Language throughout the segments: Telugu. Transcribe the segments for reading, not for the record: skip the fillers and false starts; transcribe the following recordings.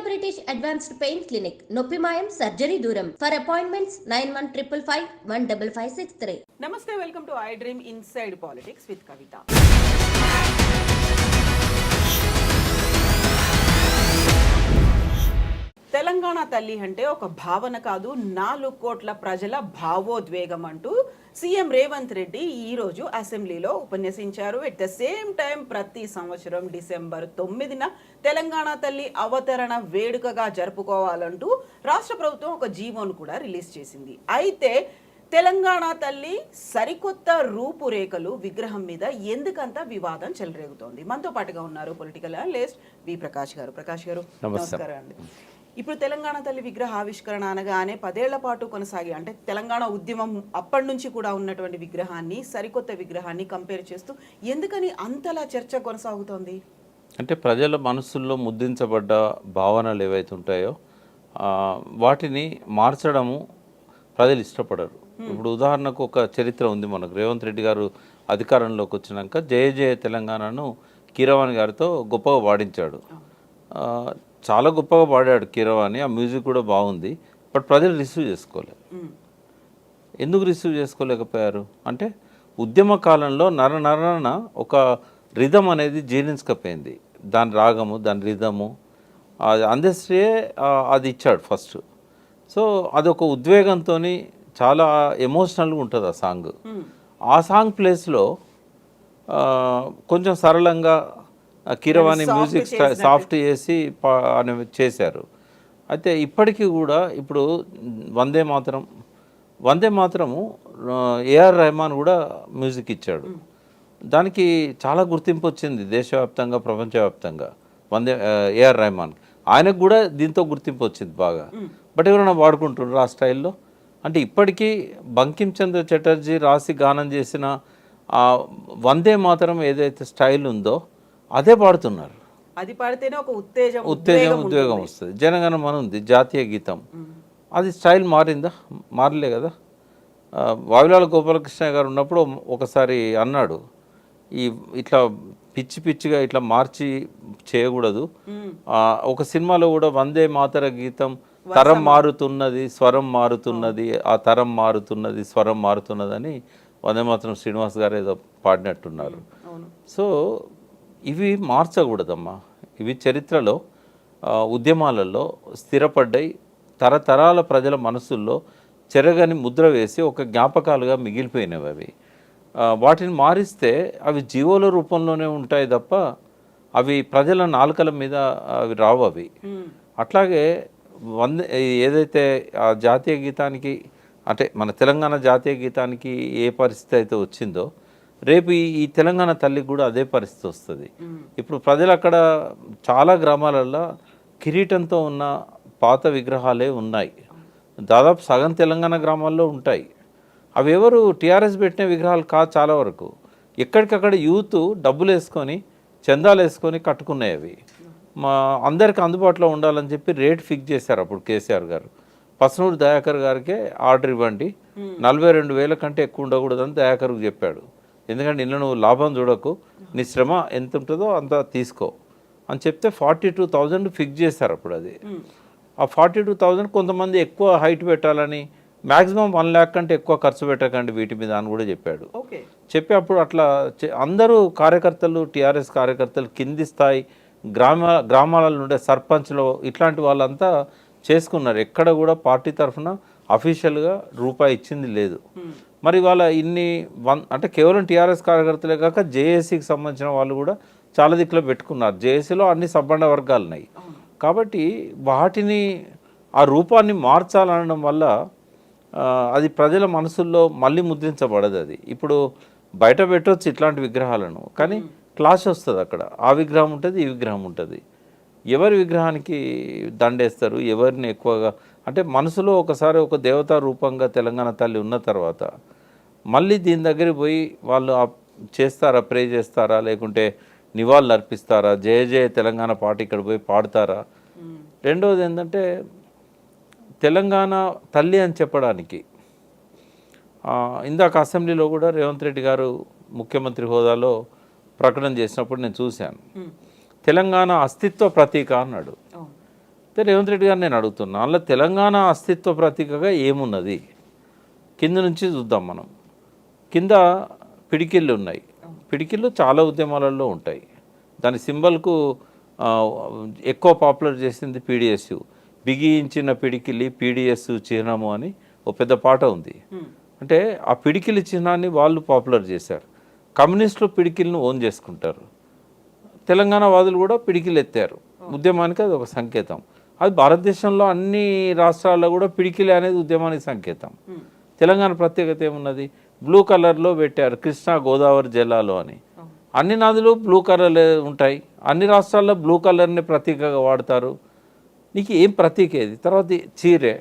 Indo British advanced pain clinic నొప్పి మాయం సర్జరీ దూరం for appointments 9155515563. Namaste, welcome to I dream inside politics with Kavitha. Telangana తల్లి అంటే ఒక భావన కాదు, 4 కోట్ల ప్రజల భావోద్వేగం అంటూ సీఎం రేవంత్ రెడ్డి ఈరోజు అసెంబ్లీలో ఉపన్యసించారు. ఎట్ ద సేమ్ టైం ప్రతి సంవత్సరం డిసెంబర్ 9న తెలంగాణ తల్లి అవతరణ వేడుకగా జరుపుకోవాలంటూ రాష్ట్ర ప్రభుత్వం ఒక జీవోను కూడా రిలీజ్ చేసింది. అయితే తెలంగాణ తల్లి సరికొత్త రూపురేఖలు విగ్రహం మీద ఎందుకంత వివాదం చెలరేగుతోంది. మనతో పాటుగా ఉన్నారు పొలిటికల్ అనలిస్ట్ వి ప్రకాష్ గారు. ప్రకాష్ గారు, నమస్కారం అండి. ఇప్పుడు తెలంగాణ తల్లి విగ్రహ ఆవిష్కరణ అనగానే 10 ఏళ్ల పాటు కొనసాగి, అంటే తెలంగాణ ఉద్యమం అప్పటి నుంచి కూడా ఉన్నటువంటి విగ్రహాన్ని సరికొత్త విగ్రహాన్ని కంపేర్ చేస్తూ ఎందుకని అంతలా చర్చ కొనసాగుతోంది? అంటే ప్రజల మనసుల్లో ముద్రించబడ్డ భావనలు ఏవైతే ఉంటాయో వాటిని మార్చడము ప్రజలు ఇష్టపడరు. ఇప్పుడు ఉదాహరణకు ఒక చరిత్ర ఉంది మనకు. రేవంత్ రెడ్డి గారు అధికారంలోకి వచ్చినాక జయ జయ తెలంగాణను కీరవాణి గారితో గొప్పగా పాడించాడు. చాలా గొప్పగా పాడాడు కీరవాణి, ఆ మ్యూజిక్ కూడా బాగుంది. బట్ ప్రజలు రిసీవ్ చేసుకోలేదు. ఎందుకు రిసీవ్ చేసుకోలేకపోయారు అంటే ఉద్యమ కాలంలో నరన ఒక రిధం అనేది జీర్ణించకపోయింది. దాని రాగము, దాని రిధము, అందశ్రీ అది ఇచ్చాడు ఫస్ట్. సో అదొక ఉద్వేగంతో చాలా ఎమోషనల్గా ఉంటుంది ఆ సాంగ్. ఆ సాంగ్ ప్లేస్లో కొంచెం సరళంగా కీరవాణి మ్యూజిక్ సాఫ్ట్ చేసి చేశారు. అయితే ఇప్పటికీ కూడా ఇప్పుడు వందే మాతరము ఏఆర్ రెహమాన్ కూడా మ్యూజిక్ ఇచ్చాడు. దానికి చాలా గుర్తింపు వచ్చింది దేశవ్యాప్తంగా, ప్రపంచవ్యాప్తంగా. ఏఆర్ రెహమాన్ ఆయనకు కూడా దీంతో గుర్తింపు వచ్చింది బాగా. బట్ ఎవరైనా వాడుకుంటున్నారు ఆ స్టైల్లో? అంటే ఇప్పటికీ బంకిం చంద్ర చటర్జీ రాసి గానం చేసిన ఆ వందే మాతరం ఏదైతే స్టైల్ ఉందో అదే పాడుతున్నారు. అది పాడితేనే ఒక ఉద్వేగం వస్తుంది. జనగణమన ఉంది, జాతీయ గీతం. అది స్టైల్ మారిందా? మారలే కదా. వావిలాల గోపాలకృష్ణ గారు ఉన్నప్పుడు ఒకసారి అన్నాడు, ఇట్లా పిచ్చిగా ఇట్లా మార్చి చేయకూడదు. ఒక సినిమాలో కూడా వందే మాతర గీతం తరం మారుతున్నది, స్వరం మారుతున్నది, ఆ తరం మారుతున్నది, స్వరం మారుతున్నది అని వందే మాతరం శ్రీనివాస్ గారు ఏదో పాడినట్టున్నారు. సో ఇవి మార్చకూడదమ్మా. ఇవి చరిత్రలో ఉద్యమాలలో స్థిరపడ్డాయి, తరతరాల ప్రజల మనసుల్లో చెరగని ముద్ర వేసి ఒక జ్ఞాపకాలుగా మిగిలిపోయినవి. అవి వాటిని మారిస్తే అవి జీవోల రూపంలోనే ఉంటాయి తప్ప అవి ప్రజల నాలుకల మీద అవి రావు. అవి అట్లాగే ఏదైతే ఆ జాతీయ గీతానికి, అంటే మన తెలంగాణ జాతీయ గీతానికి ఏ పరిస్థితి అయితే వచ్చిందో రేపు ఈ తెలంగాణ తల్లికి కూడా అదే పరిస్థితి వస్తుంది. ఇప్పుడు ప్రజలు అక్కడ చాలా గ్రామాలలో కిరీటంతో ఉన్న పాత విగ్రహాలే ఉన్నాయి. దాదాపు సగం తెలంగాణ గ్రామాల్లో ఉంటాయి. అవి ఎవరు టీఆర్ఎస్ పెట్టిన విగ్రహాలు కాదు. చాలా వరకు ఎక్కడికక్కడ యూత్ డబ్బులు వేసుకొని, చందాలు వేసుకొని కట్టుకున్నాయి. అవి మా అందరికి అందుబాటులో ఉండాలని చెప్పి రేట్ ఫిక్స్ చేశారు అప్పుడు కేసీఆర్ గారు. పసనూరు దయాకర్ గారికే ఆర్డర్ ఇవ్వండి, 42,000 కంటే ఎక్కువ ఉండకూడదని దయాకర్కు చెప్పాడు. ఎందుకంటే ఇంట్లో నువ్వు లాభం చూడకు, నీ శ్రమ ఎంత ఉంటుందో అంత తీసుకో అని చెప్తే 42,000 ఫిక్స్ చేశారు అప్పుడు. అది ఆ 42,000 కొంతమంది ఎక్కువ హైట్ పెట్టాలని, మ్యాక్సిమం 1 lakh కంటే ఎక్కువ ఖర్చు పెట్టకండి వీటి మీద అని కూడా చెప్పాడు. చెప్పి అప్పుడు అట్లా అందరూ కార్యకర్తలు, టీఆర్ఎస్ కార్యకర్తలు, కింది స్థాయి గ్రామాలలో ఉండే సర్పంచ్లు ఇట్లాంటి వాళ్ళంతా చేసుకున్నారు. ఎక్కడ కూడా పార్టీ తరఫున అఫీషియల్గా రూపాయి ఇచ్చింది లేదు. మరి వాళ్ళ అంటే కేవలం టీఆర్ఎస్ కార్యకర్తలే కాక జేఏసీకి సంబంధించిన వాళ్ళు కూడా చాలా దిక్కులో పెట్టుకున్నారు. జేఏసీలో అన్ని సబ్బండ వర్గాలు ఉన్నాయి కాబట్టి వాటిని ఆ రూపాన్ని మార్చాలనడం వల్ల అది ప్రజల మనసుల్లో మళ్ళీ ముద్రించబడదు. అది ఇప్పుడు బయట పెట్టవచ్చు ఇట్లాంటి విగ్రహాలను, కానీ క్లాష్ వస్తుంది అక్కడ. ఆ విగ్రహం ఉంటుంది, ఈ విగ్రహం ఉంటుంది. ఎవరి విగ్రహానికి దండేస్తారు, ఎవరిని ఎక్కువగా అంటే మనసులో ఒకసారి ఒక దేవతా రూపంగా తెలంగాణ తల్లి ఉన్న తర్వాత మళ్ళీ దీని దగ్గరికి పోయి వాళ్ళు చేస్తారా, ప్రే చేస్తారా, లేకుంటే నివాళులు అర్పిస్తారా, జయ జయ తెలంగాణ పాట ఇక్కడ పోయి పాడతారా? రెండవది ఏంటంటే తెలంగాణ తల్లి అని చెప్పడానికి ఇందాక అసెంబ్లీలో కూడా రేవంత్ రెడ్డి గారు ముఖ్యమంత్రి హోదాలో ప్రకటన చేసినప్పుడు నేను చూశాను. తెలంగాణ అస్తిత్వ ప్రతీక అన్నాడు. రేవంత్ రెడ్డి గారు నేను అడుగుతున్నా, అందులో తెలంగాణ అస్తిత్వ ప్రతీకగా ఏమున్నది? కింద నుంచి చూద్దాం మనం. కింద పిడికిళ్ళు ఉన్నాయి. పిడికిళ్ళు చాలా ఉద్యమాలలో ఉంటాయి. దాని సింబల్కు ఎక్కువ పాపులర్ చేసింది పీడిఎస్యు. బిగించిన పిడికిలి పీడిఎస్ చిహ్నము అని ఒక పెద్ద పాట ఉంది. అంటే ఆ పిడికిలి చిహ్నాన్ని వాళ్ళు పాపులర్ చేశారు. కమ్యూనిస్టులు పిడికిల్ని ఓన్ చేసుకుంటారు. తెలంగాణ వాదులు కూడా పిడికిలు ఎత్తారు. ఉద్యమానికి అది ఒక సంకేతం. అది భారతదేశంలో అన్ని రాష్ట్రాల్లో కూడా పిడికిలి అనేది ఉద్యమానికి సంకేతం. తెలంగాణ ప్రత్యేకత ఏమున్నది? బ్లూ కలర్లో పెట్టారు, కృష్ణా గోదావరి జిల్లాలో అని. అన్ని నదులు బ్లూ కలర్ ఉంటాయి. అన్ని రాష్ట్రాల్లో బ్లూ కలర్ని ప్రతీకగా వాడతారు. నీకు ఏం ప్రతీక ఏది? తర్వాత చీరే,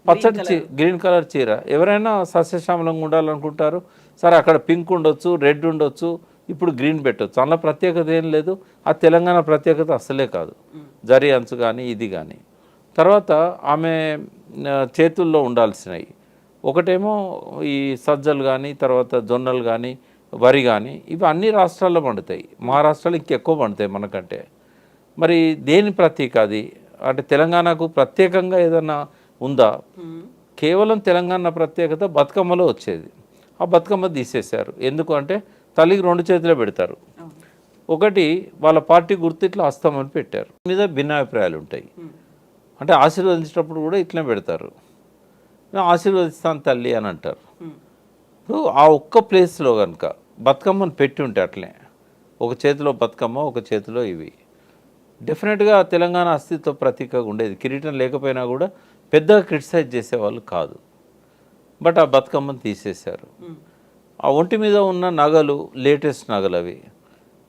పచ్చడి గ్రీన్ కలర్ చీర. ఎవరైనా సస్యశ్యామలంగా ఉండాలనుకుంటారు. సరే, అక్కడ పింక్ ఉండొచ్చు, రెడ్ ఉండొచ్చు, ఇప్పుడు గ్రీన్ పెట్టవచ్చు. అందులో ప్రత్యేకత ఏం లేదు. ఆ తెలంగాణ ప్రత్యేకత అస్సలే కాదు. జరీ అంచు కానీ ఇది కానీ. తర్వాత ఆమె చేతుల్లో ఉండాల్సినవి ఒకటేమో ఈ సజ్జలు కానీ, తర్వాత జొన్నలు కానీ, వరి కానీ, ఇవి అన్ని రాష్ట్రాల్లో పండుతాయి. మహారాష్ట్రలో ఇంకెక్కువ పండుతాయి మనకంటే. మరి దేని ప్రతీక అది? అంటే తెలంగాణకు ప్రత్యేకంగా ఏదన్నా ఉందా? కేవలం తెలంగాణ ప్రత్యేకత బతుకమ్మలో వచ్చేది. ఆ బతుకమ్మ తీసేశారు. ఎందుకు అంటే తల్లికి 2 చేతులే పెడతారు. ఒకటి వాళ్ళ పార్టీ గుర్తు ఇట్లా హస్తమని పెట్టారు. మీద భిన్నాభిప్రాయాలు ఉంటాయి. అంటే ఆశీర్వదించేటప్పుడు కూడా ఇట్లనే పెడతారు. ఆశీర్వదిస్తాను తల్లి అని అంటారు. ఇప్పుడు ఆ ఒక్క ప్లేస్లో కనుక బతుకమ్మను పెట్టి ఉంటే అట్లే ఒక చేతిలో బతుకమ్మ, ఒక చేతిలో ఇవి, డెఫినెట్గా తెలంగాణ అస్తిత్వ ప్రతీకగా ఉండేది. కిరీటం లేకపోయినా కూడా పెద్దగా క్రిటిసైజ్ చేసేవాళ్ళు కాదు. బట్ ఆ బతుకమ్మను తీసేశారు. ఆ ఒంటి మీద ఉన్న నగలు లేటెస్ట్ నగలు అవి.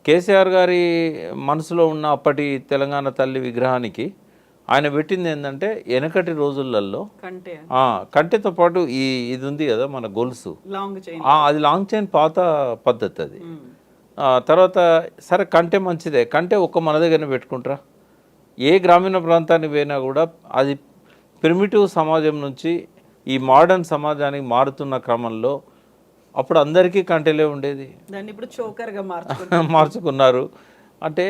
కేసీఆర్ గారి మనసులో ఉన్న అప్పటి తెలంగాణ తల్లి విగ్రహానికి ఆయన పెట్టింది ఏంటంటే వెనకటి రోజులలో కంటెతో పాటు ఇది ఉంది కదా మన గొలుసు, అది లాంగ్ చైన్ పాత పద్ధతి అది. తర్వాత సరే కంటె మంచిదే, కంటె ఒక్క మన దగ్గరనే పెట్టుకుంటారా? ఏ గ్రామీణ ప్రాంతానికి పోయినా కూడా అది ప్రిమిటివ్ సమాజం నుంచి ఈ మోడర్న్ సమాజానికి మారుతున్న క్రమంలో అప్పుడు అందరికీ కంటెలే ఉండేది. దాన్ని ఇప్పుడు చోకర్గా మార్చుకున్నారు. అంటే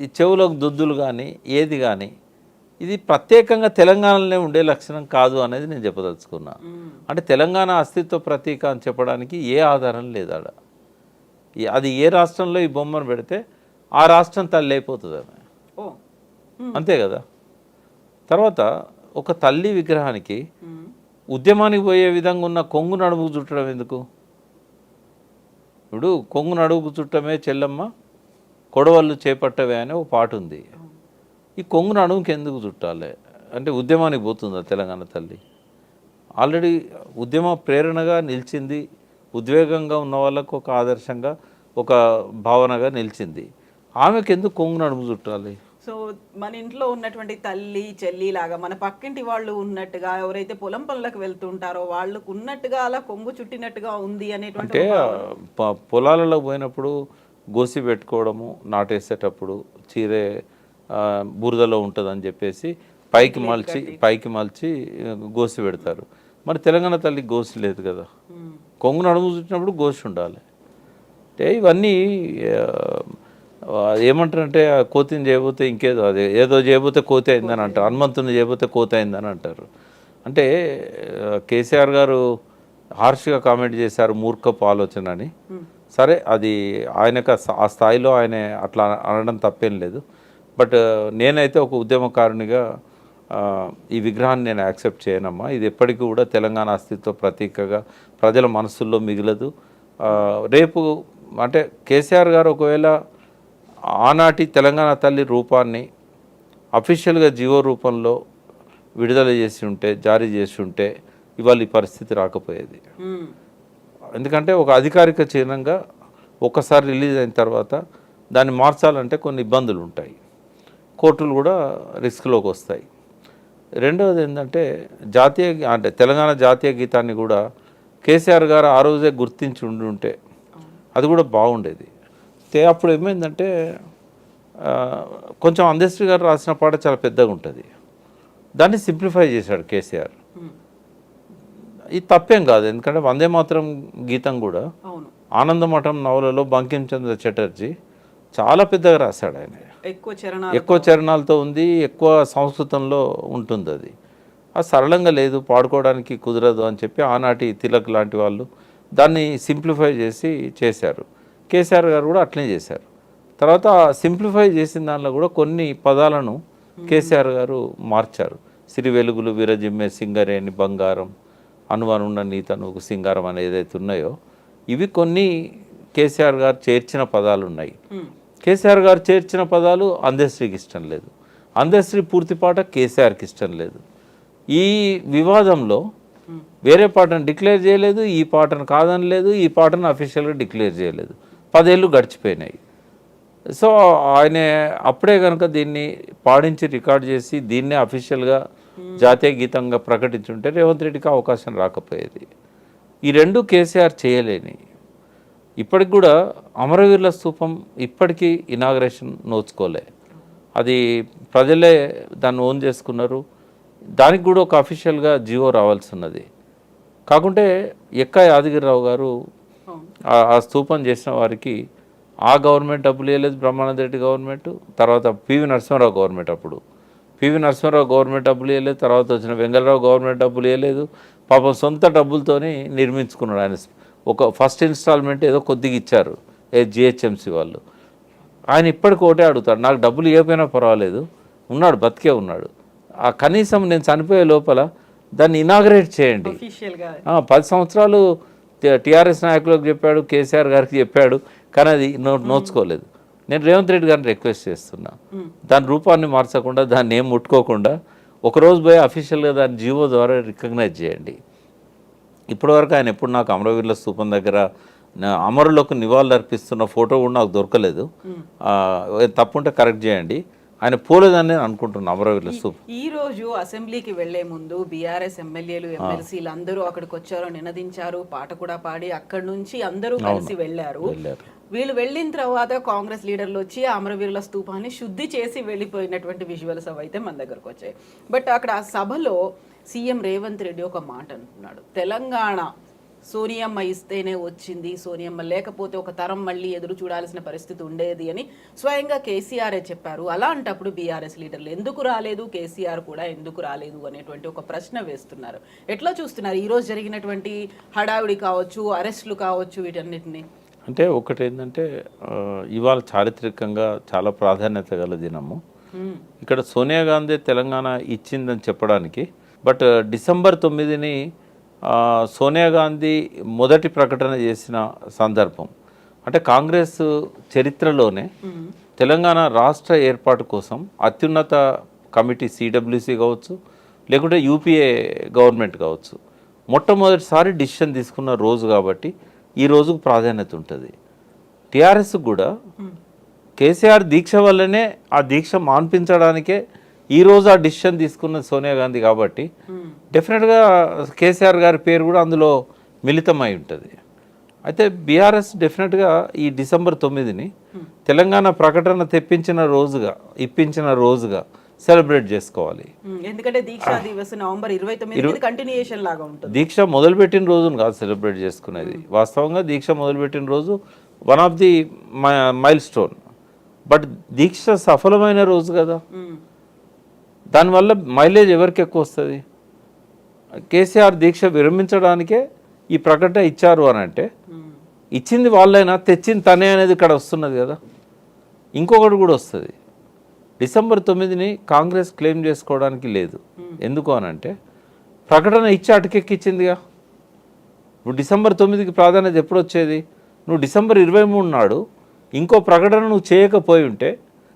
ఈ చెవులకు దుద్దులు కానీ ఏది కానీ ఇది ప్రత్యేకంగా తెలంగాణలోనే ఉండే లక్షణం కాదు అనేది నేను చెప్పదలుచుకున్నా. అంటే తెలంగాణ అస్తిత్వ ప్రతీక అని చెప్పడానికి ఏ ఆధారం లేదు ఆడ. అది ఏ రాష్ట్రంలో ఈ బొమ్మను పెడితే ఆ రాష్ట్రం తల్లి అయిపోతుంది ఆమె, అంతే కదా. తర్వాత ఒక తల్లి విగ్రహానికి ఉద్యమానికి పోయే విధంగా ఉన్న కొంగు నడుముకు చుట్టడం ఎందుకు? ఇప్పుడు కొంగు నడుముకు చుట్టమే చెల్లమ్మ కొడవళ్ళు చేపట్టవే అనే ఒక పాట ఉంది. ఈ కొంగు నడుముకి ఎందుకు చుట్టాలి? అంటే ఉద్యమానికి పోతుందా తెలంగాణ తల్లి? ఆల్రెడీ ఉద్యమ ప్రేరణగా నిలిచింది, ఉద్వేగంగా ఉన్న వాళ్ళకు ఒక ఆదర్శంగా, ఒక భావనగా నిలిచింది. ఆమెకు ఎందుకు కొంగు నడుము చుట్టాలి? సో మన ఇంట్లో ఉన్నటువంటి తల్లి చెల్లి లాగా మన పక్కింటి వాళ్ళు ఉన్నట్టుగా, ఎవరైతే పొలం పనులకు వెళ్తుంటారో వాళ్ళకు ఉన్నట్టుగా అలా కొంగు చుట్టినట్టుగా ఉంది అనేటువంటి. అంటే పొలాలలో పోయినప్పుడు గోసి పెట్టుకోవడము, నాటేసేటప్పుడు చీరే బురదలో ఉంటుందని చెప్పేసి పైకి మలిచి గోసి పెడతారు. మరి తెలంగాణ తల్లికి గోసి లేదు కదా. కొంగు నడుము చుట్టినప్పుడు గోసి ఉండాలి. అంటే ఇవన్నీ ఏమంటారంటే కోతిని చేయబోతే ఇంకేదో, అదే ఏదో చేయబోతే కోతి అయిందని అంటారు, హనుమంతుని చేయబోతే కోతి అయిందని అంటారు. అంటే కేసీఆర్ గారు హార్ష్గా కామెంట్ చేశారు, మూర్ఖపు ఆలోచన అని. సరే, అది ఆయనకు ఆ స్థాయిలో ఆయన అట్లా అనడం తప్పేం లేదు. బట్ నేనైతే ఒక ఉద్యమకారునిగా ఈ విగ్రహాన్ని నేను యాక్సెప్ట్ చేయనమ్మా. ఇది ఎప్పటికీ కూడా తెలంగాణ అస్తిత్వ ప్రతీకగా ప్రజల మనసుల్లో మిగిలదు. రేపు అంటే కేసీఆర్ గారు ఒకవేళ ఆనాటి తెలంగాణ తల్లి రూపాన్ని అఫీషియల్గా జీవో రూపంలో విడుదల చేసి ఉంటే, జారీ చేసి ఉంటే ఇవాళ ఈ పరిస్థితి రాకపోయేది. ఎందుకంటే ఒక అధికారిక చిహ్నంగా ఒక్కసారి రిలీజ్ అయిన తర్వాత దాన్ని మార్చాలంటే కొన్ని ఇబ్బందులు ఉంటాయి, కోర్టులు కూడా రిస్క్లోకి వస్తాయి. రెండవది ఏంటంటే అంటే తెలంగాణ జాతీయ గీతాన్ని కూడా కేసీఆర్ గారు ఆ రోజే గుర్తించి ఉంటే అది కూడా బాగుండేది. అప్పుడు ఏమైందంటే కొంచెం అందశ్రీ గారు రాసిన పాట చాలా పెద్దగా ఉంటుంది, దాన్ని సింప్లిఫై చేశాడు కేసీఆర్. ఇది తప్పేం కాదు, ఎందుకంటే వందే మాతరం గీతం కూడా ఆనందమఠం నవలలో బంకించంద్ర చటర్జీ చాలా పెద్దగా రాశాడు ఆయన. ఎక్కువ చరణాలతో ఉంది, ఎక్కువ సంస్కృతంలో ఉంటుంది. అది సరళంగా లేదు, పాడుకోవడానికి కుదరదు అని చెప్పి ఆనాటి తిలక్ లాంటి వాళ్ళు దాన్ని సింప్లిఫై చేసి చేశారు. కేసీఆర్ గారు కూడా అట్లనే చేశారు. తర్వాత సింప్లిఫై చేసిన దానిలో కూడా కొన్ని పదాలను కేసీఆర్ గారు మార్చారు. సిరి వెలుగులు విరజిమ్మే సింగరేణి బంగారం అనువనున్న నీతనుకు సింగారం అనేది ఏదైతే ఉన్నాయో ఇవి కొన్ని కేసీఆర్ గారు చేర్చిన పదాలు ఉన్నాయి. కేసీఆర్ గారు చేర్చిన పదాలు అందశ్రీకి ఇష్టం లేదు, అందశ్రీ పూర్తి పాట కేసీఆర్కి ఇష్టం లేదు. ఈ వివాదంలో వేరే పాటను డిక్లేర్ చేయలేదు, ఈ పాటను కాదనలేదు, ఈ పాటను అఫీషియల్గా డిక్లేర్ చేయలేదు. 10 ఏళ్ళు గడిచిపోయినాయి. సో ఆయన అప్పుడే కనుక దీన్ని పాడించి రికార్డ్ చేసి దీన్నే అఫీషియల్గా జాతీయ గీతంగా ప్రకటించుంటే రేవంత్ రెడ్డికి అవకాశం రాకపోయేది. ఈ రెండు కేసీఆర్ చేయలేని. ఇప్పటికి కూడా అమరవీరుల స్తూపం ఇప్పటికీ ఇనాగ్రేషన్ నోచుకోలే, అది ప్రజలే దాన్ని ఓన్ చేసుకున్నారు. దానికి కూడా ఒక అఫీషియల్గా జీవో రావాల్సి ఉన్నది. కాకుంటే ఎక్కా యాదగిరిరావు గారు ఆ స్తూపం చేసిన వారికి ఆ గవర్నమెంట్ డబ్బులు ఇవ్వలేదు, బ్రహ్మానంద రెడ్డి గవర్నమెంట్, తర్వాత పివి నరసింహారావు గవర్నమెంట్, అప్పుడు పివి నరసింహారావు గవర్నమెంట్ డబ్బులు ఇవ్వలేదు, తర్వాత వచ్చిన వెంగళరావు గవర్నమెంట్ డబ్బులు ఇవ్వలేదు. పాపం సొంత డబ్బులతోనే నిర్మించుకున్నాడు ఆయన. ఒక ఫస్ట్ ఇన్స్టాల్మెంట్ ఏదో కొద్దిగా ఇచ్చారు జిహెచ్ఎంసీ వాళ్ళు. ఆయన ఇప్పటికి ఒకటే అడుగుతాడు, నాకు డబ్బులు ఇవ్వకపోయినా పర్వాలేదు, ఉన్నాడు, బతికే ఉన్నాడు, ఆ కనీసం నేను చనిపోయే లోపల దాన్ని ఇనాగ్రేట్ చేయండి. 10 సంవత్సరాలు టీఆర్ఎస్ నాయకులకు చెప్పాడు, కేసీఆర్ గారికి చెప్పాడు, కానీ అది నోచుకోలేదు. నేను రేవంత్ రెడ్డి గారిని రిక్వెస్ట్ చేస్తున్నా, దాని రూపాన్ని మార్చకుండా, దాన్ని ఏం ముట్టుకోకుండా ఒకరోజు పోయి అఫీషియల్గా దాన్ని జీవో ద్వారా రికగ్నైజ్ చేయండి. ఇప్పటివరకు ఆయన ఎప్పుడు నాకు అమరవీరుల స్తూపం దగ్గర అమరులకు నివాళులు అర్పిస్తున్న ఫోటో కూడా నాకు దొరకలేదు. తప్పుంటే కరెక్ట్ చేయండి. ఆయన పోలేదని నేను అనుకుంటున్నాను అమరవీరుల స్తూపం. ఈ రోజు అసెంబ్లీకి వెళ్లే ముందు బీఆర్ఎస్ ఎమ్మెల్యేలు ఎమ్మెల్సీలు అందరూ అక్కడికి వచ్చారు, నినదించారు, పాట కూడా పాడి అక్కడి నుంచి అందరూ కలిసి వెళ్ళారు. వీళ్ళు వెళ్ళిన తర్వాత కాంగ్రెస్ లీడర్లు వచ్చి అమరవీరుల స్తూపాన్ని శుద్ధి చేసి వెళ్ళిపోయినటువంటి విజువల్స్ అయితే మన దగ్గరకు వచ్చాయి. బట్ అక్కడ ఆ సభలో సీఎం రేవంత్ రెడ్డి ఒక మాట అంటున్నాడు, తెలంగాణ సోనియమ్మ ఇస్తేనే వచ్చింది, సోనియమ్మ లేకపోతే ఒక తరం మళ్ళీ ఎదురు చూడాల్సిన పరిస్థితి ఉండేది అని స్వయంగా కేసీఆరే చెప్పారు. అలాంటప్పుడు బీఆర్ఎస్ లీడర్లు ఎందుకు రాలేదు, కేసీఆర్ కూడా ఎందుకు రాలేదు అనేటువంటి ఒక ప్రశ్న వేస్తున్నారు. ఎట్లా చూస్తున్నారు ఈరోజు జరిగినటువంటి హడావిడి కావచ్చు, అరెస్టులు కావచ్చు, వీటన్నిటిని? అంటే ఒకటి ఏంటంటే ఇవాళ చారిత్రకంగా చాలా ప్రాధాన్యత గల దినము. ఇక్కడ సోనియా గాంధీ తెలంగాణ ఇచ్చిందని చెప్పడానికి, బట్ డిసెంబర్ 9ని సోనియా గాంధీ మొదటి ప్రకటన చేసిన సందర్భం. అంటే కాంగ్రెస్ చరిత్రలోనే తెలంగాణ రాష్ట్ర ఏర్పాటు కోసం అత్యున్నత కమిటీ సిడబ్ల్యూసి కావచ్చు, లేకుంటే యూపీఏ గవర్నమెంట్ కావచ్చు, మొట్టమొదటిసారి డిసిషన్ తీసుకున్న రోజు కాబట్టి ఈ రోజుకు ప్రాధాన్యత ఉంటుంది. టీఆర్ఎస్ కూడా కేసీఆర్ దీక్ష వల్లనే ఆ దీక్ష మాన్పించడానికే ఈరోజు ఆ డిసిషన్ తీసుకున్న సోనియా గాంధీ కాబట్టి డెఫినెట్గా కేసీఆర్ గారి పేరు కూడా అందులో మిళితమై ఉంటుంది. అయితే బీఆర్ఎస్ డెఫినెట్గా ఈ డిసెంబర్ 9ని తెలంగాణ ప్రకటన ఇప్పించిన రోజుగా సెలబ్రేట్ చేసుకోవాలి. ఎందుకంటే దీక్షా దివస్ నవంబర్ 29 కంటిన్యూయేషన్ లాగా ఉంటుంది. దీక్ష మొదలుపెట్టిన రోజును కాదు సెలబ్రేట్ చేసుకునేది. వాస్తవంగా దీక్ష మొదలుపెట్టిన రోజు one of the milestone, but దీక్ష సఫలమైన రోజు కదా. దానివల్ల మైలేజ్ ఎవరికి ఎక్కువ వస్తుంది? కేసీఆర్ దీక్ష విరమించడానికే ఈ ప్రకటన ఇచ్చారు అని అంటే ఇచ్చింది వాళ్ళైనా తెచ్చింది తనే అనేది ఇక్కడ వస్తున్నది కదా. ఇంకొకటి కూడా వస్తుంది, డిసెంబర్ 9ని కాంగ్రెస్ క్లెయిమ్ చేసుకోవడానికి లేదు. ఎందుకు అనంటే ప్రకటన ఇచ్చి అటకెక్కిచ్చిందిగా. ఇప్పుడు డిసెంబర్ 9కి ప్రాధాన్యత ఎప్పుడు వచ్చేది? నువ్వు డిసెంబర్ 23 నాడు ఇంకో ప్రకటన నువ్వు చేయకపోయి ఉంటే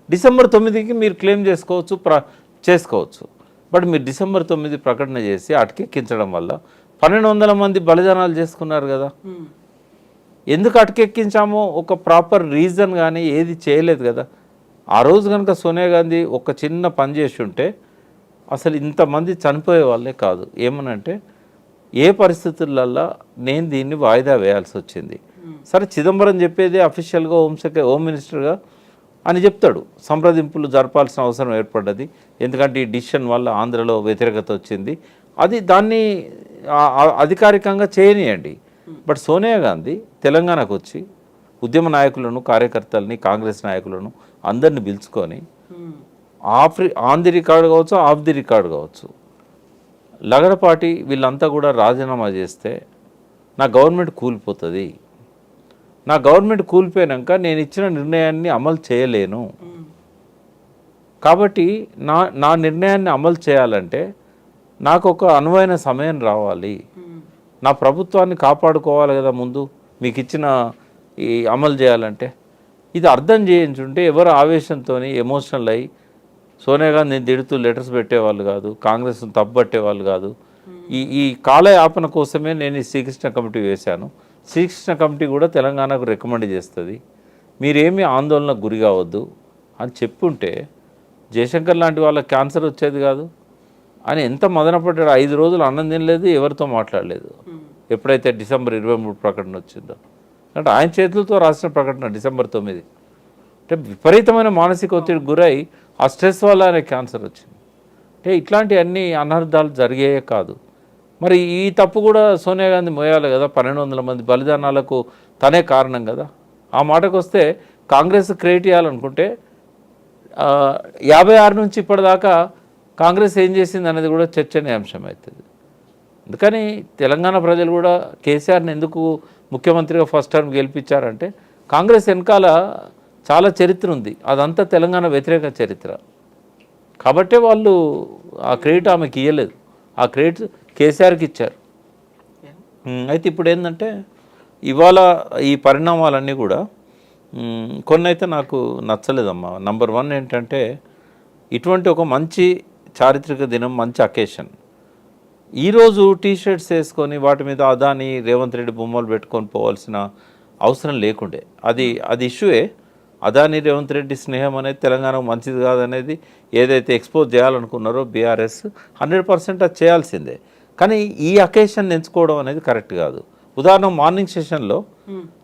డిసెంబర్ 9కి మీరు క్లెయిమ్ చేసుకోవచ్చు. బట్ మీరు డిసెంబర్ 9 ప్రకటన చేసి అటకెక్కించడం వల్ల 1200 మంది బలిదానాలు చేసుకున్నారు కదా. ఎందుకు అటకెక్కించామో ఒక ప్రాపర్ రీజన్ కానీ ఏది చేయలేదు కదా. ఆ రోజు కనుక సోనియా గాంధీ ఒక చిన్న పని చేసి ఉంటే అసలు ఇంతమంది చనిపోయే వాళ్ళే కాదు. ఏమనంటే ఏ పరిస్థితులల్లో నేను దీన్ని వాయిదా వేయాల్సి వచ్చింది. సరే చిదంబరం చెప్పేది అఫీషియల్గా హోమ్ మినిస్టర్గా అని చెప్తాడు, సంప్రదింపులు జరపాల్సిన అవసరం ఏర్పడ్డది, ఎందుకంటే ఈ డిసిషన్ వల్ల ఆంధ్రలో వ్యతిరేకత వచ్చింది, అది దాన్ని అధికారికంగా చేయనియండి. బట్ సోనియా గాంధీ తెలంగాణకు వచ్చి ఉద్యమ నాయకులను, కార్యకర్తలని, కాంగ్రెస్ నాయకులను అందరిని పిలుచుకొని ఆన్ ది రికార్డు కావచ్చు, ఆఫ్ ది రికార్డు కావచ్చు, లగడపాటి వీళ్ళంతా కూడా రాజీనామా చేస్తే నా గవర్నమెంట్ కూలిపోతుంది, నా గవర్నమెంట్ కూలిపోయాక నేను ఇచ్చిన నిర్ణయాన్ని అమలు చేయలేను, కాబట్టి నా నిర్ణయాన్ని అమలు చేయాలంటే నాకు ఒక అనువైన సమయం రావాలి, నా ప్రభుత్వాన్ని కాపాడుకోవాలి కదా, ముందు మీకు ఇచ్చిన ఈ అమలు చేయాలంటే ఇది అర్థం చేయించుంటే ఎవరు ఆవేశంతో ఎమోషనల్ అయ్యి సోనియా గాంధీని తిడుతూ లెటర్స్ పెట్టేవాళ్ళు కాదు, కాంగ్రెస్ను తప్పుపట్టేవాళ్ళు కాదు. ఈ కాలయాపన కోసమే నేను ఈ శ్రీకృష్ణ కమిటీ వేశాను. శ్రీకృష్ణ కమిటీ కూడా తెలంగాణకు రికమెండ్ చేస్తుంది, మీరేమీ ఆందోళనకు గురి కావద్దు అని చెప్పుంటే జయశంకర్ లాంటి వాళ్ళకి క్యాన్సర్ వచ్చేది కాదు అని ఎంత మదనపడ్డాడు. 5 రోజులు అన్నం తినలేదు, ఎవరితో మాట్లాడలేదు. ఎప్పుడైతే డిసెంబర్ 23 ప్రకటన వచ్చిందో, అంటే ఆయన చేతులతో రాసిన ప్రకటన డిసెంబర్ 9. అంటే విపరీతమైన మానసిక ఒత్తిడి గురై ఆ స్ట్రెస్ వల్ల ఆయన క్యాన్సర్ వచ్చింది. అంటే ఇట్లాంటి అన్ని అనర్థాలు జరిగాయే కాదు. మరి ఈ తప్పు కూడా సోనియా గాంధీ మోయాలి కదా, 1200 మంది బలిదానాలకు తనే కారణం కదా. ఆ మాటకు వస్తే కాంగ్రెస్ క్రియేట్ చేయాలనుకుంటే 56 నుంచి ఇప్పటిదాకా కాంగ్రెస్ ఏం చేసింది అనేది కూడా చర్చనీయాంశం అవుతుంది. అందుకని తెలంగాణ ప్రజలు కూడా కేసీఆర్ని ఎందుకు ముఖ్యమంత్రిగా ఫస్ట్ టర్మ్ గెలిపించారంటే కాంగ్రెస్ వెనకాల చాలా చరిత్ర ఉంది, అదంతా తెలంగాణ వ్యతిరేక చరిత్ర కాబట్టే వాళ్ళు ఆ క్రెడిట్ ఆమెకి ఇవ్వలేదు, ఆ క్రెడిట్ కేసీఆర్కి ఇచ్చారు. అయితే ఇప్పుడు ఏంటంటే ఇవాళ ఈ పరిణామాలన్నీ కూడా కొన్ని అయితే నాకు నచ్చలేదమ్మా. నంబర్ 1 ఏంటంటే ఇటువంటి ఒక మంచి చారిత్రక దినం, మంచి అకేషన్, ఈరోజు టీషర్ట్స్ వేసుకొని వాటి మీద అదాని రేవంత్ రెడ్డి బొమ్మలు పెట్టుకొని పోవాల్సిన అవసరం లేకుండే. అది ఇష్యూయే. అదాని రేవంత్ రెడ్డి స్నేహం అనేది తెలంగాణకు మంచిది కాదనేది ఏదైతే ఎక్స్పోజ్ చేయాలనుకున్నారో బీఆర్ఎస్ 100% అది చేయాల్సిందే. కానీ ఈ అకేషన్ ఎంచుకోవడం అనేది కరెక్ట్ కాదు. ఉదాహరణ మార్నింగ్ సెషన్లో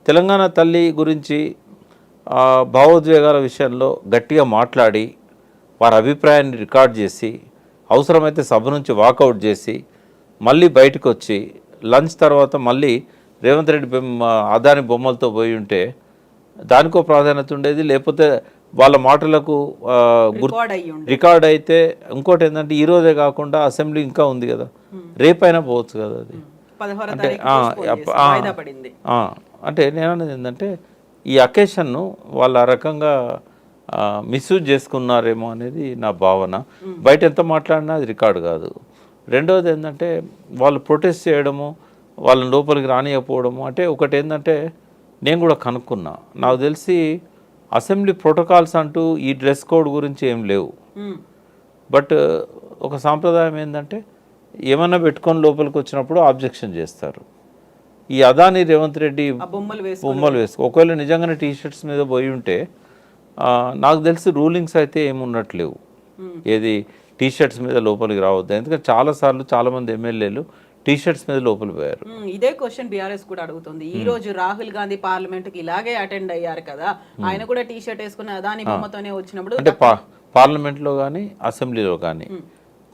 తెలంగాణ తల్లి గురించి భావోద్వేగాల విషయంలో గట్టిగా మాట్లాడి వారి అభిప్రాయాన్ని రికార్డ్ చేసి అవసరమైతే సభ నుంచి వాకౌట్ చేసి మళ్ళీ బయటకు వచ్చి లంచ్ తర్వాత మళ్ళీ రేవంత్ రెడ్డి అదాని బొమ్మలతో పోయి ఉంటే దానికో ప్రాధాన్యత ఉండేది. లేకపోతే వాళ్ళ మాటలకు రికార్డ్ అయితే ఇంకోటి ఏంటంటే ఈరోజే కాకుండా అసెంబ్లీ ఇంకా ఉంది కదా, రేపైనా పోవచ్చు కదా. అది అంటే నేను అనేది ఏంటంటే ఈ అకేషన్ను వాళ్ళు ఆ రకంగా మిస్యూజ్ చేసుకున్నారేమో అనేది నా భావన. బయట ఎంత మాట్లాడినా అది రికార్డు కాదు. రెండవది ఏంటంటే వాళ్ళు ప్రొటెస్ట్ చేయడము, వాళ్ళని లోపలికి రానియకపోవడము. అంటే ఒకటి ఏంటంటే నేను కూడా కనుక్కున్నా, నాకు తెలిసి అసెంబ్లీ ప్రోటోకాల్స్ అంటూ ఈ డ్రెస్ కోడ్ గురించి ఏం లేవు. బట్ ఒక సాంప్రదాయం ఏంటంటే ఏమన్నా పెట్టుకొని లోపలికి వచ్చినప్పుడు ఆబ్జెక్షన్ చేస్తారు. ఈ అదాని రేవంత్ రెడ్డి బొమ్మలు వేసుకో ఒకవేళ నిజంగానే టీషర్ట్స్ మీద పోయి ఉంటే నాకు తెలిసి రూలింగ్స్ అయితే ఏమున్నట్లేవు, ఏది టీషర్ట్స్ మీద లోపలికి రావద్దు. ఎందుకంటే చాలాసార్లు చాలామంది ఎమ్మెల్యేలు టీషర్ట్స్ మీద లోపలికి పోయారు. ఇదే క్వశ్చన్ బీఆర్ఎస్ కూడా అడుగుతుంది. ఈ రోజు రాహుల్ గాంధీ పార్లమెంట్ కి ఇలాగే అటెండ్ అయ్యారు కదా, ఆయన కూడా టీషర్ట్ వేసుకుని అదాని బొమ్మతోనే వచ్చినప్పుడు అంటే పార్లమెంట్లో కానీ అసెంబ్లీలో కానీ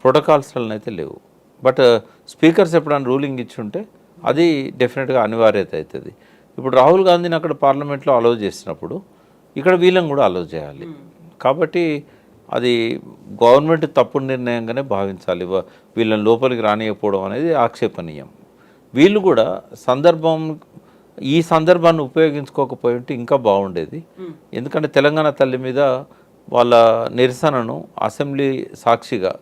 ప్రోటోకాల్స్ అయితే లేవు. బట్ స్పీకర్స్ ఎప్పుడైనా రూలింగ్ ఇచ్చుంటే అది డెఫినెట్గా అనివార్యత అవుతుంది. ఇప్పుడు రాహుల్ గాంధీని అక్కడ పార్లమెంట్లో అలౌ చేసినప్పుడు ఇక్కడ వీళ్ళని కూడా అలౌ చేయాలి. కాబట్టి అది గవర్నమెంట్ తప్పుడు నిర్ణయంగానే భావించాలి. వీళ్ళని లోపలికి రానియకపోవడం అనేది ఆక్షేపణీయం. వీళ్ళు కూడా ఈ సందర్భాన్ని ఉపయోగించుకోకపోయి ఉంటే ఇంకా బాగుండేది. ఎందుకంటే తెలంగాణ తల్లి మీద వాళ్ళ నిరసనను అసెంబ్లీ సాక్షిగా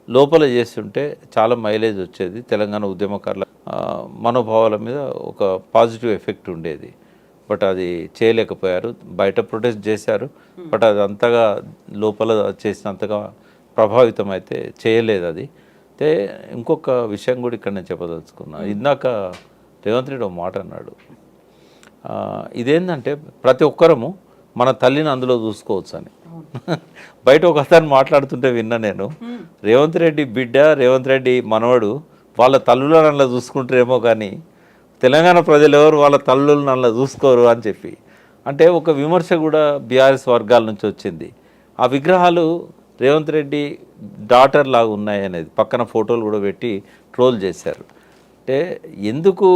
లోపల చేస్తుంటే చాలా మైలేజ్ వచ్చేది, తెలంగాణ ఉద్యమకారుల మనోభావాల మీద ఒక పాజిటివ్ ఎఫెక్ట్ ఉండేది. బట్ అది చేయలేకపోయారు. బయట ప్రొటెస్ట్ చేశారు, బట్ అది అంతగా లోపల చేసినంతగా ప్రభావితం అయితే చేయలేదు. అది అయితే ఇంకొక విషయం కూడా ఇక్కడ నేను చెప్పదలుచుకున్నా. ఇందాక రేవంత్ రెడ్డి ఒక మాట అన్నాడు, ఇదేంటంటే ప్రతి ఒక్కరము మన తల్లిని అందులో చూసుకోవచ్చు అని. బయట ఒక అతను మాట్లాడుతుంటే విన్నా నేను, రేవంత్ రెడ్డి బిడ్డ, రేవంత్ రెడ్డి మనవడు వాళ్ళ తల్లులను అందులో చూసుకుంటారేమో కానీ తెలంగాణ ప్రజలు ఎవరు వాళ్ళ తల్లులను అందులో చూసుకోరు అని చెప్పి. అంటే ఒక విమర్శ కూడా బీఆర్ఎస్ వర్గాల నుంచి వచ్చింది. ఆ విగ్రహాలు రేవంత్ రెడ్డి డాటర్ లాగా ఉన్నాయి అనేది పక్కన ఫోటోలు కూడా పెట్టి ట్రోల్ చేశారు. అంటే ఎందుకు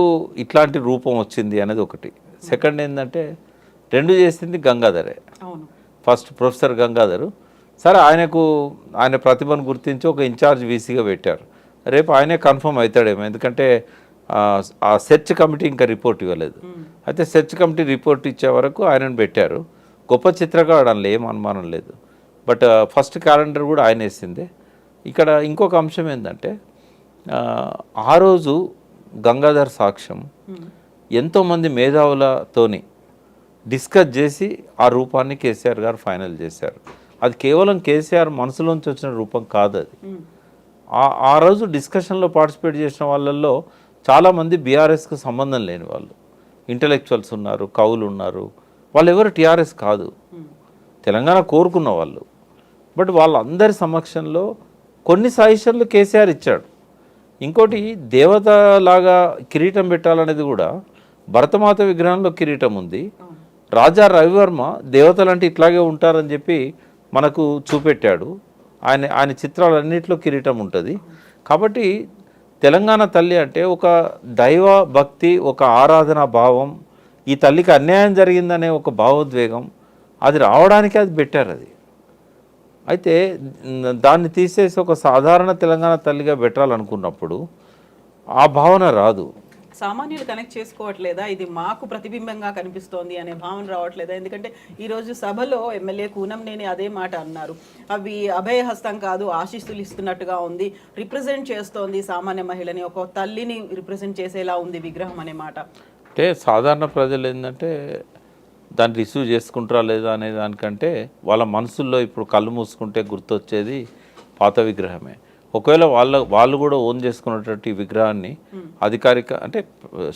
ఇట్లాంటి రూపం వచ్చింది అనేది ఒకటి. సెకండ్ ఏంటంటే రెండు చేసింది గంగాధరే. అవును. First professor Gangadhar. సరే ఆయన ప్రతిభను గుర్తించి ఒక ఇన్ఛార్జ్ వీసీగా పెట్టారు. రేపు ఆయనే కన్ఫర్మ్ అవుతాడేమో, ఎందుకంటే ఆ సెర్చ్ కమిటీ ఇంకా రిపోర్ట్ ఇవ్వలేదు. అయితే సెర్చ్ కమిటీ రిపోర్ట్ ఇచ్చే వరకు ఆయనను పెట్టారు. గొప్ప చిత్రకారుడు అందులో ఏం అనుమానం లేదు. బట్ ఫస్ట్ క్యాలెండర్ కూడా ఆయన వేసిందే. ఇక్కడ ఇంకొక అంశం ఏంటంటే ఆ రోజు గంగాధర్ సాక్ష్యం ఎంతోమంది మేధావులతోని డిస్కస్ చేసి ఆ రూపాన్ని కేసీఆర్ గారు ఫైనల్ చేశారు. అది కేవలం కేసీఆర్ మనసులోంచి వచ్చిన రూపం కాదు. అది ఆ రోజు డిస్కషన్లో పార్టిసిపేట్ చేసిన వాళ్ళల్లో చాలామంది బీఆర్ఎస్కు సంబంధం లేని వాళ్ళు, ఇంటలెక్చువల్స్ ఉన్నారు, కవులు ఉన్నారు. వాళ్ళు ఎవరు టీఆర్ఎస్ కాదు, తెలంగాణ కోరుకున్న వాళ్ళు. బట్ వాళ్ళందరి సమక్షంలో కొన్ని సజెషన్లు కేసీఆర్ ఇచ్చాడు. ఇంకోటి, దేవతలాగా కిరీటం పెట్టాలనేది కూడా భరతమాత విగ్రహంలో కిరీటం ఉంది. రాజా రవివర్మ దేవతలంటే ఇట్లాగే ఉంటారని చెప్పి మనకు చూపెట్టాడు. ఆయన చిత్రాలన్నింటిలో కిరీటం ఉంటుంది. కాబట్టి తెలంగాణ తల్లి అంటే ఒక దైవ భక్తి, ఒక ఆరాధనా భావం, ఈ తల్లికి అన్యాయం జరిగిందనే ఒక భావోద్వేగం, అది రావడానికి అది పెట్టారు. అది అయితే దాన్ని తీసేసి ఒక సాధారణ తెలంగాణ తల్లిగా పెట్టాలనుకున్నప్పుడు ఆ భావన రాదు. సామాన్యులు కనెక్ట్ చేసుకోవట్లేదా, ఇది మాకు ప్రతిబింబంగా కనిపిస్తోంది అనే భావన రావట్లేదా? ఎందుకంటే ఈరోజు సభలో ఎమ్మెల్యే కూనంనేని అదే మాట అన్నారు. అవి అభయహస్తం కాదు, ఆశీస్సులు ఇస్తున్నట్టుగా ఉంది, రిప్రజెంట్ చేస్తోంది సామాన్య మహిళని, ఒక తల్లిని రిప్రజెంట్ చేసేలా ఉంది విగ్రహం అనే మాట. అంటే సాధారణ ప్రజలు ఏంటంటే దాన్ని రిసీవ్ చేసుకుంటారా లేదా అనే దానికంటే వాళ్ళ మనసుల్లో ఇప్పుడు కళ్ళు మూసుకుంటే గుర్తొచ్చేది పాత విగ్రహమే. ఒకవేళ వాళ్ళు కూడా ఓన్ చేసుకున్నటువంటి విగ్రహాన్ని అధికారిక అంటే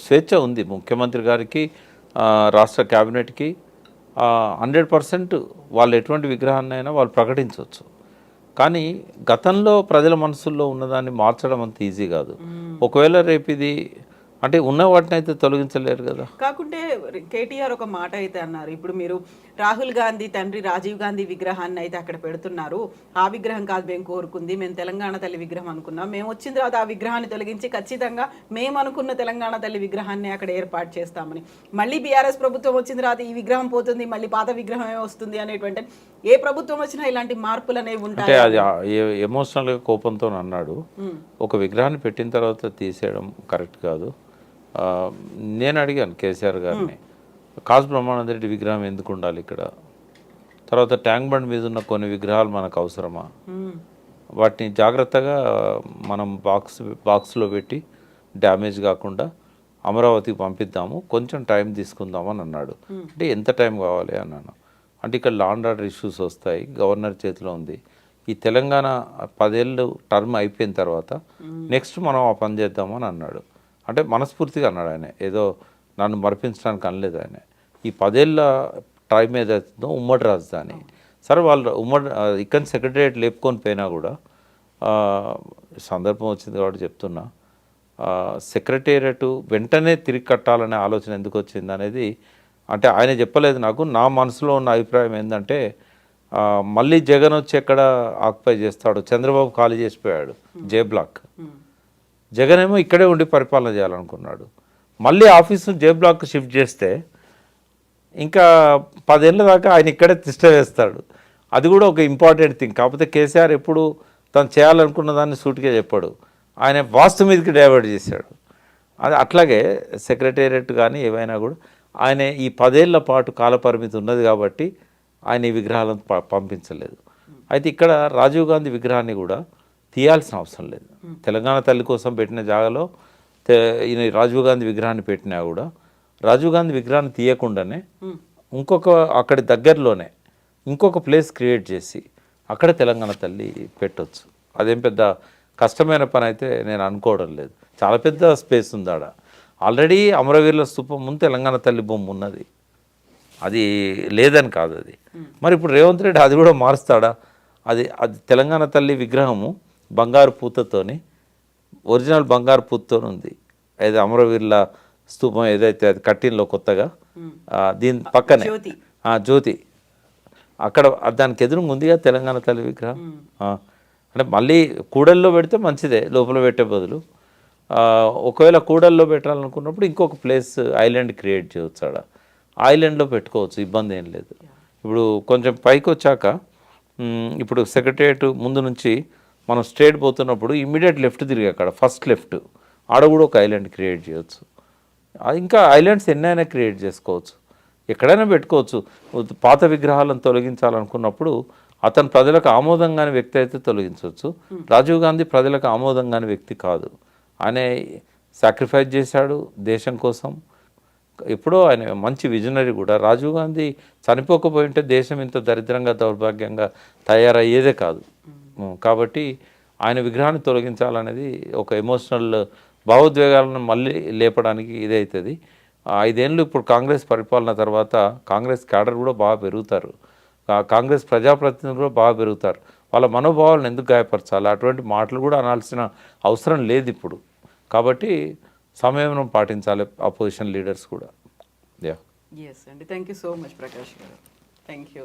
స్వేచ్ఛ ఉంది ముఖ్యమంత్రి గారికి, రాష్ట్ర క్యాబినెట్కి 100% వాళ్ళు ఎటువంటి విగ్రహాన్ని అయినా వాళ్ళు ప్రకటించవచ్చు. కానీ గతంలో ప్రజల మనసుల్లో ఉన్నదాన్ని మార్చడం అంత ఈజీ కాదు. ఒకవేళ రేపు ఇది అంటే ఉన్న వాటిని అయితే తొలగించలేరు కదా. కాకుంటే కేటీఆర్ ఒక మాట అయితే అన్నారు, ఇప్పుడు మీరు రాహుల్ గాంధీ తండ్రి రాజీవ్ గాంధీ విగ్రహాన్ని అయితే అక్కడ పెడుతున్నారు, ఆ విగ్రహం కాదు మేము కోరుకుంది, మేము తెలంగాణ తల్లి విగ్రహం అనుకున్నాం, మేము వచ్చిన తర్వాత ఆ విగ్రహాన్ని తొలగించి ఖచ్చితంగా మేము అనుకున్న తెలంగాణ తల్లి విగ్రహాన్ని అక్కడ ఏర్పాటు చేస్తామని. మళ్ళీ బీఆర్ఎస్ ప్రభుత్వం వచ్చిన తర్వాత ఈ విగ్రహం పోతుంది, మళ్ళీ పాత విగ్రహమే వస్తుంది అనేటువంటి, ఏ ప్రభుత్వం వచ్చినా ఇలాంటి మార్పులు అనేవి ఉంటాయి. అది ఎమోషనల్గా కోపంతో అన్నాడు. ఒక విగ్రహాన్ని పెట్టిన తర్వాత తీసేయడం కరెక్ట్ కాదు. నేను అడిగాను కేసీఆర్ గారిని, కాసు బ్రహ్మానంద రెడ్డి విగ్రహం ఎందుకు ఉండాలి ఇక్కడ, తర్వాత ట్యాంక్ బండ్ మీద ఉన్న కొన్ని విగ్రహాలు మనకు అవసరమా, వాటిని జాగ్రత్తగా మనం బాక్స్లో పెట్టి డ్యామేజ్ కాకుండా అమరావతికి పంపిద్దాము, కొంచెం టైం తీసుకుందామని అన్నాడు. అంటే ఎంత టైం కావాలి అన్నాను. అంటే ఇక్కడ లా అండ్ ఆర్డర్ ఇష్యూస్ వస్తాయి, గవర్నర్ చేతిలో ఉంది, ఈ తెలంగాణ 10 ఏళ్ళు టర్మ్ అయిపోయిన తర్వాత నెక్స్ట్ మనం ఆ పని చేద్దామని అన్నాడు. అంటే మనస్ఫూర్తిగా అన్నాడు ఆయన, ఏదో నన్ను మరిపించడానికి అనలేదు ఆయన. ఈ 10 ఏళ్ళ టైం ఏదైతుందో ఉమ్మడి రాజధాని, సరే వాళ్ళు ఇక్కడ సెక్రటరియట్ లేపుకొని పోయినా కూడా సందర్భం వచ్చింది కాబట్టి చెప్తున్నా, సెక్రటేరియట్ వెంటనే తిరిగి కట్టాలనే ఆలోచన ఎందుకు వచ్చింది అనేది అంటే ఆయన చెప్పలేదు నాకు. నా మనసులో ఉన్న అభిప్రాయం ఏంటంటే మళ్ళీ జగన్ వచ్చి ఎక్కడ ఆక్యుపై చేస్తాడు, చంద్రబాబు ఖాళీ చేసిపోయాడు జే బ్లాక్, జగన్ ఏమో ఇక్కడే ఉండి పరిపాలన చేయాలనుకున్నాడు. మళ్ళీ ఆఫీసును జే బ్లాక్ షిఫ్ట్ చేస్తే ఇంకా 10 ఏళ్ళ దాకా ఆయన ఇక్కడే తిష్ట వేస్తాడు. అది కూడా ఒక ఇంపార్టెంట్ థింగ్. కాకపోతే కేసీఆర్ ఎప్పుడు తను చేయాలనుకున్న దాన్ని సూటిగా చెప్పాడు, ఆయన వాస్తు మీదకి డైవర్ట్ చేశాడు. అది అట్లాగే సెక్రటేరియట్ కానీ ఏవైనా కూడా ఆయన ఈ 10 ఏళ్ల పాటు కాలపరిమితి ఉన్నది కాబట్టి ఆయన ఈ విగ్రహాలను పంపించలేదు. అయితే ఇక్కడ రాజీవ్ గాంధీ విగ్రహాన్ని కూడా తీయాల్సిన అవసరం లేదు. తెలంగాణ తల్లి కోసం పెట్టిన జాగాలో ఈయన రాజీవ్ గాంధీ విగ్రహాన్ని పెట్టినా కూడా రాజీవ్ గాంధీ విగ్రహాన్ని తీయకుండానే ఇంకొక అక్కడి దగ్గరలోనే ఇంకొక ప్లేస్ క్రియేట్ చేసి అక్కడ తెలంగాణ తల్లి పెట్టవచ్చు. అదేం పెద్ద కష్టమైన పని అయితే నేను అనుకోవడం లేదు. చాలా పెద్ద స్పేస్ ఉంది ఆడ. ఆల్రెడీ అమరవీరుల స్తూపం ముందు తెలంగాణ తల్లి బొమ్మ ఉన్నది, అది లేదని కాదు అది. మరి ఇప్పుడు రేవంత్ రెడ్డి అది కూడా మారుస్తాడా? అది తెలంగాణ తల్లి విగ్రహము బంగారు పూతతోని, ఒరిజినల్ బంగారు పూతతో ఉంది. ఏదో అమరవీరుల స్తూపం ఏదైతే అది కట్టిన్లో కొత్తగా దీని పక్కనే జ్యోతి, అక్కడ దానికి ఎదురుగా ఉందిగా తెలంగాణ తల్లి విగ్రహం. అంటే మళ్ళీ కూడల్లో పెడితే మంచిదే, లోపల పెట్టే బదులు. ఒకవేళ కూడల్లో పెట్టాలనుకున్నప్పుడు ఇంకొక ప్లేస్ ఐలాండ్ క్రియేట్ చేయవచ్చు ఆడ. ఐలాండ్లో పెట్టుకోవచ్చు, ఇబ్బంది ఏం లేదు. ఇప్పుడు కొంచెం పైకి వచ్చాక ఇప్పుడు సెక్రటరియట్ ముందు నుంచి మనం స్ట్రేట్ పోతున్నప్పుడు ఇమ్మీడియట్ లెఫ్ట్ తిరిగి అక్కడ ఫస్ట్ లెఫ్ట్ ఆడ కూడా ఒక ఐలాండ్ క్రియేట్ చేయొచ్చు. ఇంకా ఐలాండ్స్ ఎన్నైనా క్రియేట్ చేసుకోవచ్చు, ఎక్కడైనా పెట్టుకోవచ్చు. పాత విగ్రహాలను తొలగించాలనుకున్నప్పుడు అతను ప్రజలకు ఆమోదం కాని వ్యక్తి అయితే తొలగించవచ్చు. రాజీవ్ గాంధీ ప్రజలకు ఆమోదం కాని వ్యక్తి కాదు. ఆయన సాక్రిఫైస్ చేశాడు దేశం కోసం. ఎప్పుడో ఆయన మంచి విజనరీ కూడా. రాజీవ్ గాంధీ చనిపోకపోయి ఉంటే దేశం ఇంత దరిద్రంగా దౌర్భాగ్యంగా తయారయ్యేదే కాదు. కాబట్టి ఆయన విగ్రహాన్ని తొలగించాలనేది ఒక ఎమోషనల్ భావోద్వేగాలను మళ్ళీ లేపడానికి ఇదవుతుంది. 5 ఏళ్ళు ఇప్పుడు కాంగ్రెస్ పరిపాలన తర్వాత కాంగ్రెస్ క్యాడర్ కూడా బాగా పెరుగుతారు, కాంగ్రెస్ ప్రజాప్రతినిధులు కూడా బాగా పెరుగుతారు. వాళ్ళ మనోభావాలను ఎందుకు గాయపరచాలి? అటువంటి మాటలు కూడా అనాల్సిన అవసరం లేదు ఇప్పుడు. కాబట్టి సంయమనం పాటించాలి అపోజిషన్ లీడర్స్ కూడా. ఎస్ అండి, thank you so much Prakash garu. Thank you.